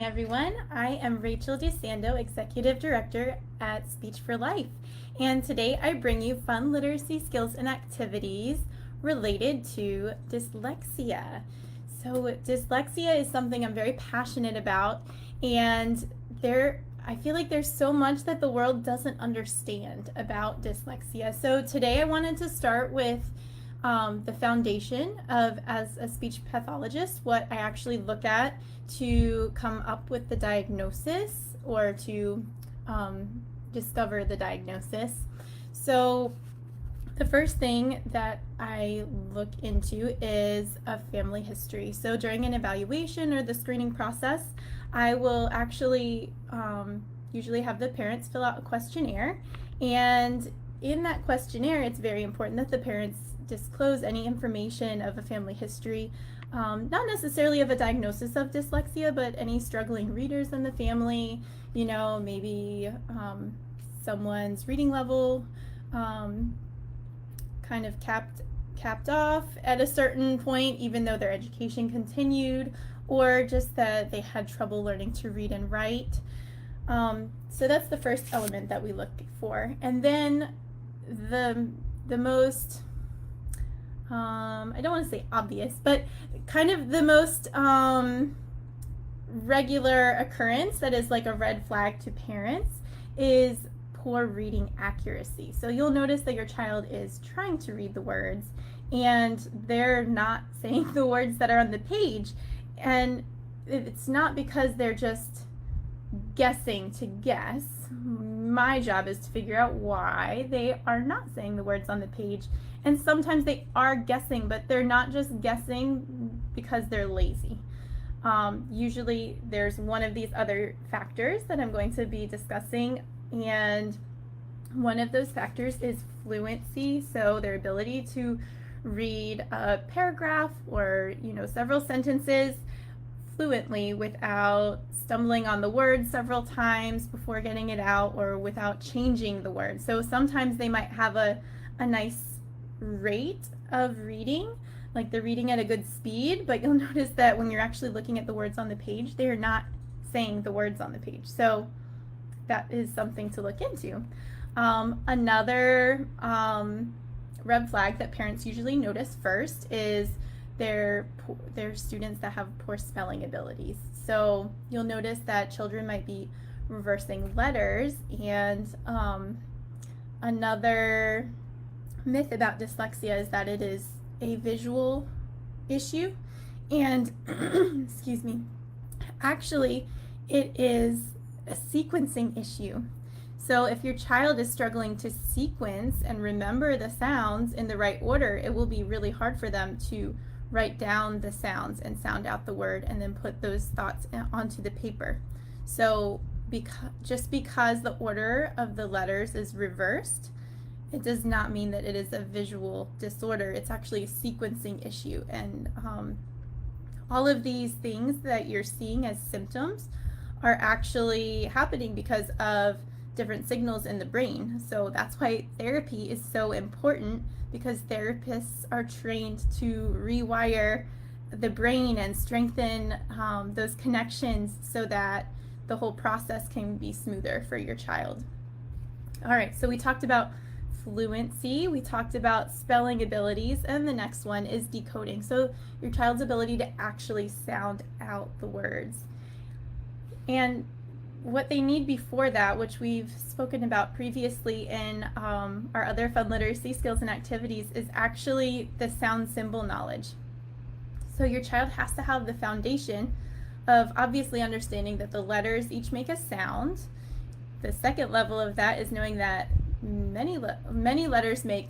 Everyone, I am Rachel DeSando, Executive Director at Speech for Life, and today I bring you fun literacy skills and activities related to dyslexia. So dyslexia is something I'm very passionate about, and I feel like there's so much that the world doesn't understand about dyslexia. So today I wanted to start with the foundation of, as a speech pathologist, what I actually look at to come up with the diagnosis or to discover the diagnosis. So the first thing that I look into is a family history. So during an evaluation or the screening process, I will actually usually have the parents fill out a questionnaire, and in that questionnaire it's very important that the parents disclose any information of a family history, not necessarily of a diagnosis of dyslexia, but any struggling readers in the family, maybe someone's reading level kind of capped off at a certain point, even though their education continued, or just that they had trouble learning to read and write. So that's the first element that we look for. And then the most I don't want to say obvious, but kind of the most regular occurrence that is like a red flag to parents is poor reading accuracy. So you'll notice that your child is trying to read the words and they're not saying the words that are on the page. And it's not because they're just guessing to guess. My job is to figure out why they are not saying the words on the page. And sometimes they are guessing, but they're not just guessing because they're lazy. Usually there's one of these other factors that I'm going to be discussing, and one of those factors is fluency, so their ability to read a paragraph or several sentences fluently without stumbling on the word several times before getting it out, or without changing the word. So sometimes they might have a nice rate of reading, like they're reading at a good speed, but you'll notice that when you're actually looking at the words on the page, they are not saying the words on the page. So that is something to look into. Another red flag that parents usually notice first is their students that have poor spelling abilities. So you'll notice that children might be reversing letters, and another myth about dyslexia is that it is a visual issue, and excuse me, actually it is a sequencing issue. So if your child is struggling to sequence and remember the sounds in the right order, it will be really hard for them to write down the sounds and sound out the word and then put those thoughts onto the paper. So just because the order of the letters is reversed, it does not mean that it is a visual disorder. It's actually a sequencing issue. And all of these things that you're seeing as symptoms are actually happening because of different signals in the brain. So that's why therapy is so important, because therapists are trained to rewire the brain and strengthen those connections so that the whole process can be smoother for your child. All right, so we talked about fluency, we talked about spelling abilities, and the next one is decoding. So your child's ability to actually sound out the words. And what they need before that, which we've spoken about previously in our other fun literacy skills and activities, is actually the sound symbol knowledge. So your child has to have the foundation of obviously understanding that the letters each make a sound. The second level of that is knowing that many letters make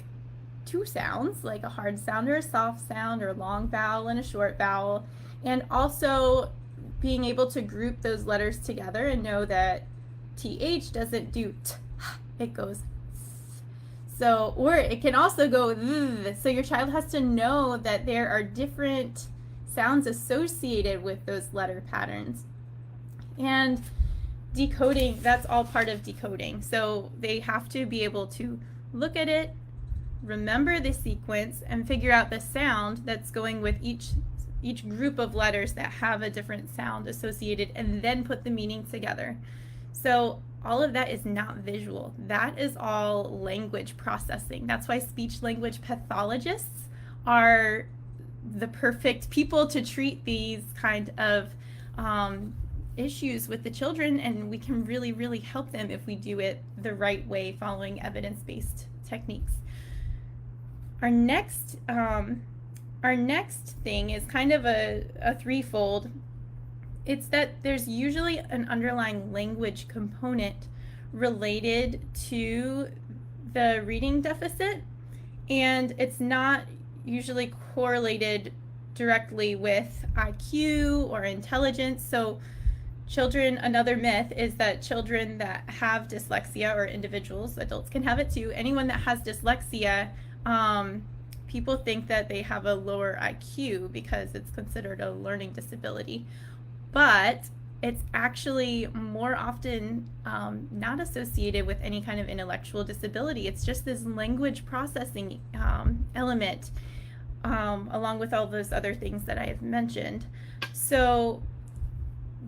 two sounds, like a hard sound or a soft sound, or a long vowel and a short vowel, and also being able to group those letters together and know that TH doesn't do t, it goes th. So, or it can also go th. So your child has to know that there are different sounds associated with those letter patterns. And decoding, that's all part of decoding. So they have to be able to look at it, remember the sequence, and figure out the sound that's going with each each group of letters that have a different sound associated, and then put the meaning together. So all of that is not visual. That is all language processing. That's why speech-language pathologists are the perfect people to treat these kind of issues with the children, and we can really, really help them if we do it the right way, following evidence-based techniques. Our next thing is kind of a threefold. It's that there's usually an underlying language component related to the reading deficit, and it's not usually correlated directly with IQ or intelligence. So children, another myth is that children that have dyslexia, or individuals, adults can have it too, anyone that has dyslexia, people think that they have a lower IQ because it's considered a learning disability. But it's actually more often not associated with any kind of intellectual disability. It's just this language processing element, along with all those other things that I have mentioned. So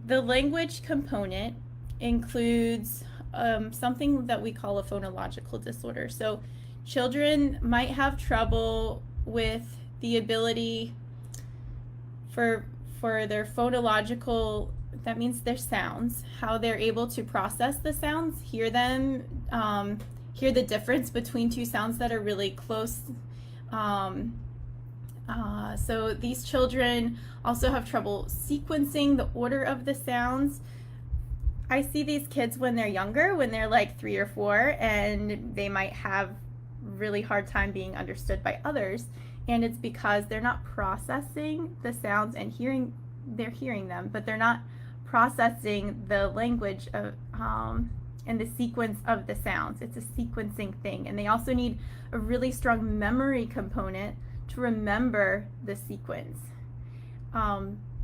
the language component includes something that we call a phonological disorder. So children might have trouble with the ability for their phonological, that means their sounds, how they're able to process the sounds, hear them, hear the difference between two sounds that are really close. So these children also have trouble sequencing the order of the sounds. I see these kids when they're younger, when they're like 3 or 4, and they might have really hard time being understood by others, and it's because they're not processing the sounds and they're hearing them, but they're not processing the language of and the sequence of the sounds. It's a sequencing thing, and they also need a really strong memory component to remember the sequence.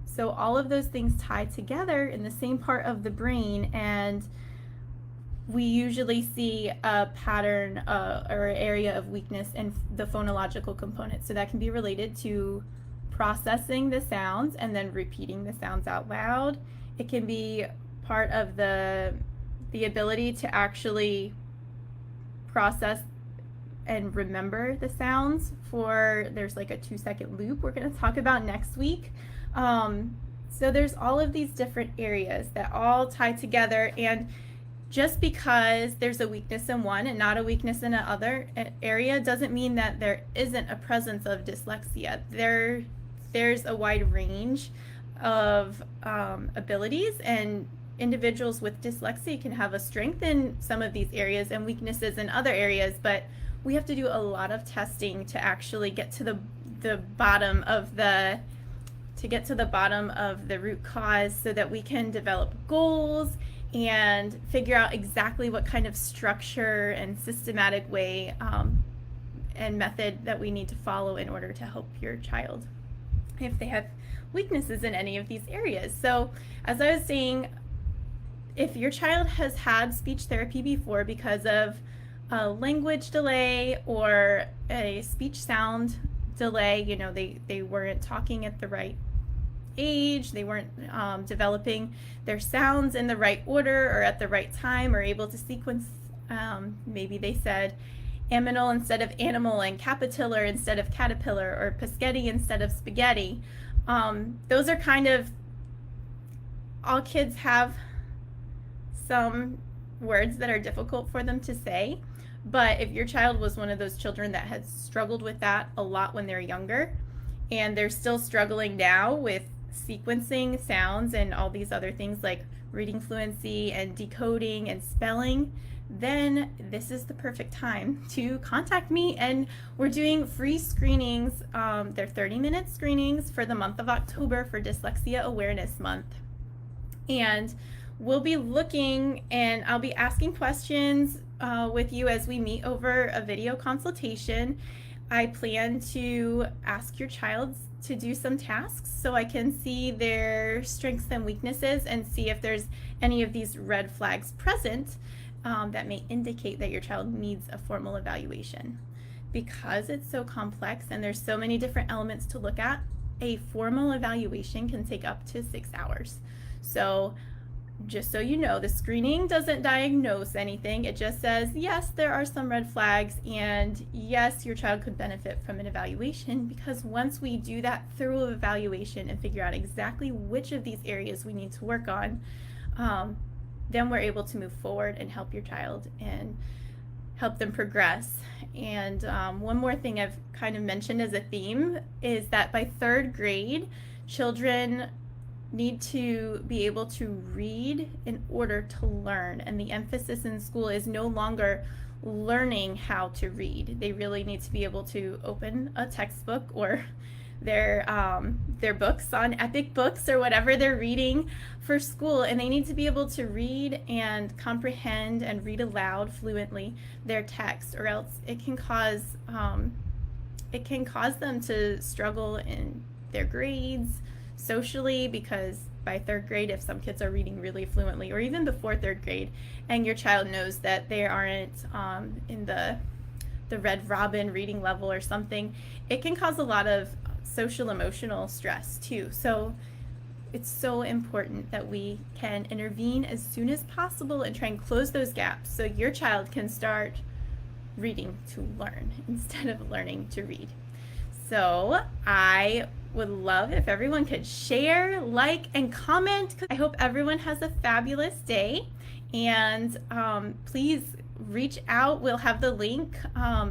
So all of those things tie together in the same part of the brain, and we usually see a pattern or area of weakness in the phonological component. So that can be related to processing the sounds and then repeating the sounds out loud. It can be part of the ability to actually process and remember the sounds. There's like a 2-second loop we're going to talk about next week. So there's all of these different areas that all tie together, and just because there's a weakness in one and not a weakness in another area doesn't mean that there isn't a presence of dyslexia. There's a wide range of abilities, and individuals with dyslexia can have a strength in some of these areas and weaknesses in other areas, but we have to do a lot of testing to actually get to the bottom of the root cause, so that we can develop goals and figure out exactly what kind of structure and systematic way and method that we need to follow in order to help your child if they have weaknesses in any of these areas. So as I was saying, if your child has had speech therapy before because of a language delay or a speech sound delay, they weren't talking at the right age, they weren't developing their sounds in the right order or at the right time, or able to sequence, maybe they said aminal instead of animal and caterpillar instead of caterpillar, or Paschetti instead of spaghetti. Those are kind of, all kids have some words that are difficult for them to say, but if your child was one of those children that has struggled with that a lot when they're younger, and they're still struggling now with sequencing sounds and all these other things like reading fluency and decoding and spelling, then this is the perfect time to contact me. And we're doing free screenings. They're 30-minute screenings for the month of October for Dyslexia Awareness Month. And we'll be looking, and I'll be asking questions with you as we meet over a video consultation. I plan to ask your child to do some tasks so I can see their strengths and weaknesses and see if there's any of these red flags present that may indicate that your child needs a formal evaluation. Because it's so complex and there's so many different elements to look at, a formal evaluation can take up to 6 hours. So just so you know, the screening doesn't diagnose anything. It just says, yes, there are some red flags, and yes, your child could benefit from an evaluation, because once we do that thorough evaluation and figure out exactly which of these areas we need to work on, then we're able to move forward and help your child and help them progress. And one more thing I've kind of mentioned as a theme is that by 3rd grade, children need to be able to read in order to learn, and the emphasis in school is no longer learning how to read. They really need to be able to open a textbook or their books on Epic Books or whatever they're reading for school, and they need to be able to read and comprehend and read aloud fluently their text, or else it can cause them to struggle in their grades, socially, because by 3rd grade, if some kids are reading really fluently, or even before 3rd grade, and your child knows that they aren't in the Red Robin reading level or something, it can cause a lot of social emotional stress too. So it's so important that we can intervene as soon as possible and try and close those gaps so your child can start reading to learn instead of learning to read. So I would love if everyone could share, like, and comment. I hope everyone has a fabulous day, and please reach out. We'll have the link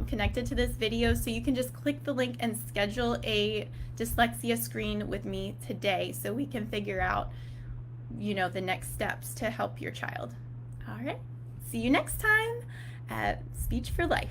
connected to this video, so you can just click the link and schedule a dyslexia screen with me today so we can figure out, the next steps to help your child. All right, see you next time at Speech for Life.